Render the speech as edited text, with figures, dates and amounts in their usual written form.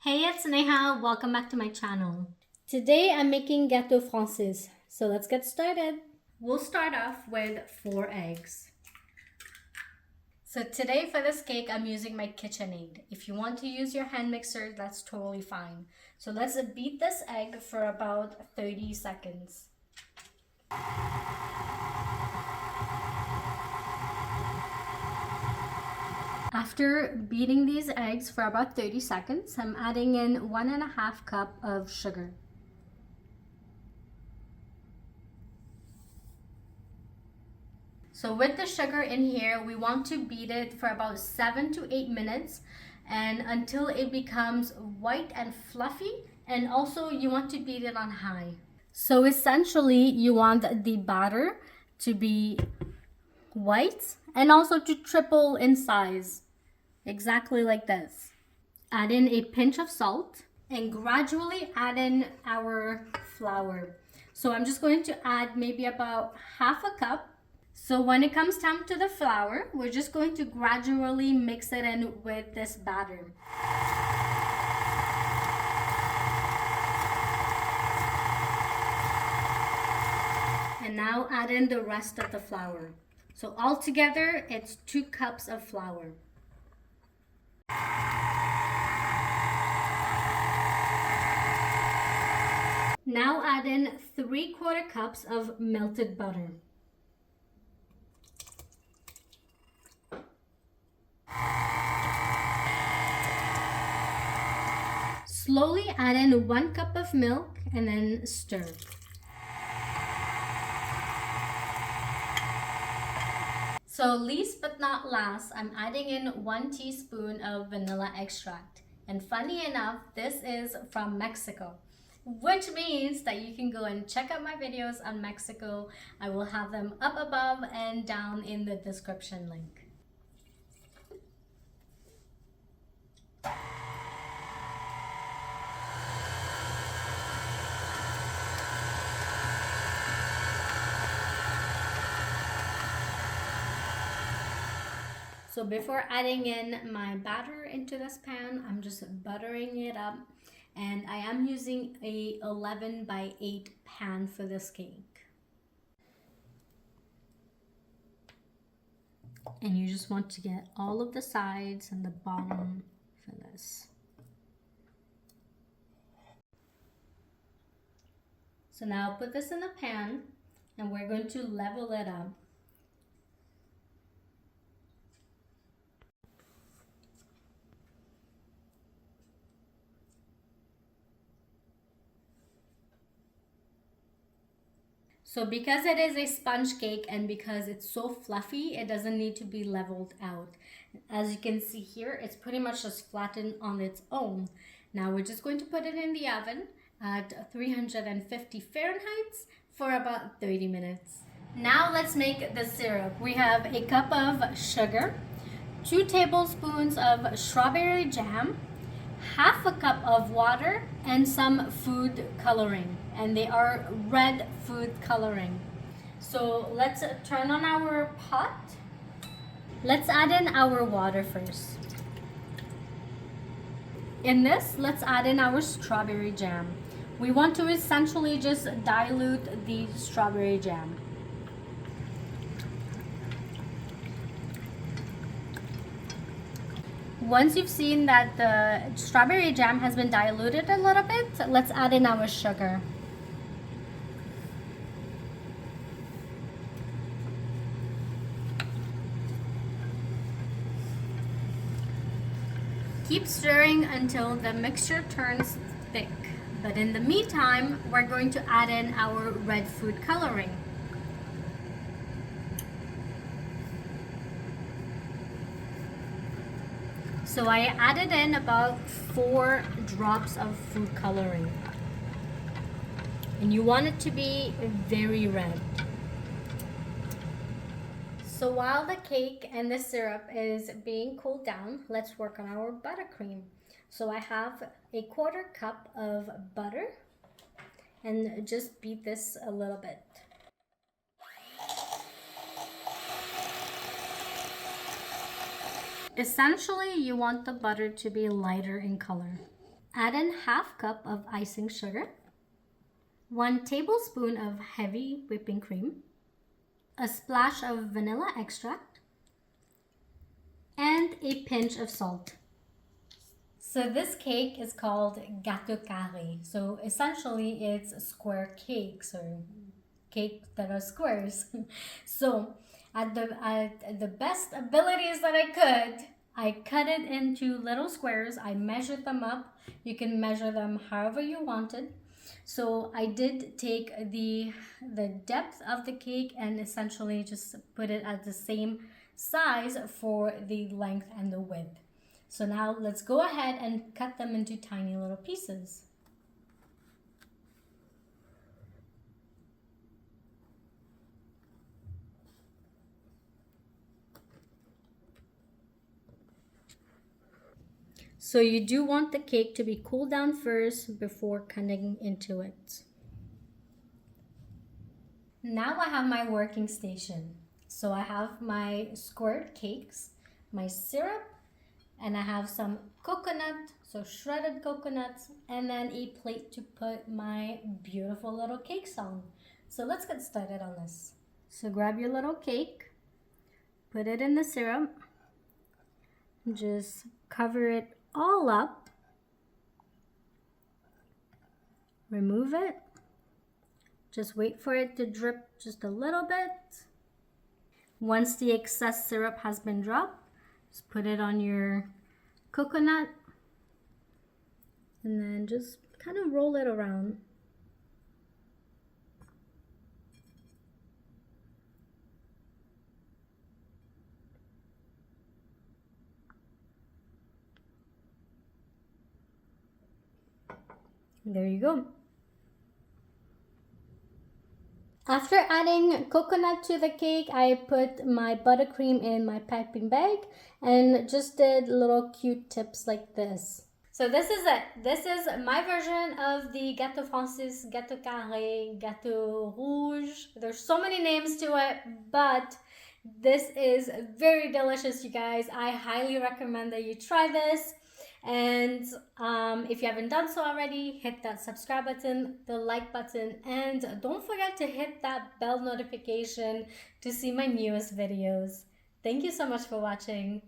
Hey, it's Neha. Welcome back to my channel. Today I'm making Gato Francis. So let's get started. We'll start off with 4 eggs. So today for this cake, I'm using my KitchenAid. If you want to use your hand mixer, that's totally fine. So let's beat this egg for about 30 seconds. After beating these eggs for about 30 seconds, I'm adding in 1.5 cup of sugar. So with the sugar in here, we want to beat it for about 7 to 8 minutes and until it becomes white and fluffy, and also you want to beat it on high. So essentially you want the batter to be white and also to triple in size, exactly like this. Add in a pinch of salt and gradually add in our flour. So I'm just going to add maybe about half a cup. So when it comes time to the flour, we're just going to gradually mix it in with this batter. And now add in the rest of the flour. So altogether, it's 2 cups of flour. Now add in 3/4 cups of melted butter. Slowly add in 1 cup of milk and then stir. So least but not last, I'm adding in 1 teaspoon of vanilla extract. And funny enough, this is from Mexico, which means that you can go and check out my videos on Mexico. I will have them up above and down in the description link. So before adding in my batter into this pan, I'm just buttering it up, and I am using a 11 by 8 pan for this cake. And you just want to get all of the sides and the bottom for this. So now put this in the pan and we're going to level it up. So because it is a sponge cake and because it's so fluffy, it doesn't need to be leveled out. As you can see here, it's pretty much just flattened on its own. Now we're just going to put it in the oven at 350 Fahrenheit for about 30 minutes. Now let's make the syrup. We have a cup of sugar, 2 tablespoons of strawberry jam, half a cup of water, and some food coloring, and they are red food coloring. So let's turn on our pot. Let's add in our water first. In this, let's add in our strawberry jam. We want to essentially just dilute the strawberry jam. Once you've seen that the strawberry jam has been diluted a little bit, let's add in our sugar. Keep stirring until the mixture turns thick. But in the meantime, we're going to add in our red food coloring. So I added in about 4 drops of food coloring. And you want it to be very red. So while the cake and the syrup is being cooled down, let's work on our buttercream. So I have a 1/4 cup of butter and just beat this a little bit. Essentially, you want the butter to be lighter in color. Add in half cup of icing sugar, 1 tablespoon of heavy whipping cream, a splash of vanilla extract, and a pinch of salt. So this cake is called Gato Carré. So essentially it's square cakes or cakes that are squares. So at the best abilities that I cut it into little squares. I measured them up. You can measure them however you wanted. So I did take the depth of the cake and essentially just put it at the same size for the length and the width. So now let's go ahead and cut them into tiny little pieces. So you do want the cake to be cooled down first before cutting into it. Now I have my working station. So I have my squared cakes, my syrup, and I have some coconut, so shredded coconuts, and then a plate to put my beautiful little cakes on. So let's get started on this. So grab your little cake, put it in the syrup, just cover it all up, remove it, just wait for it to drip just a little bit. Once the excess syrup has been dropped, just put it on your coconut and then just kind of roll it around. There you go. After adding coconut to the cake, I put my buttercream in my piping bag and just did little cute tips like this. So this is it. This is my version of the Gato Francis, Gato Carré, Gato Rouge. There's so many names to it, but this is very delicious, you guys. I highly recommend that you try this. And if you haven't done so already, hit that subscribe button, the like button, and don't forget to hit that bell notification to see my newest videos. Thank you so much for watching.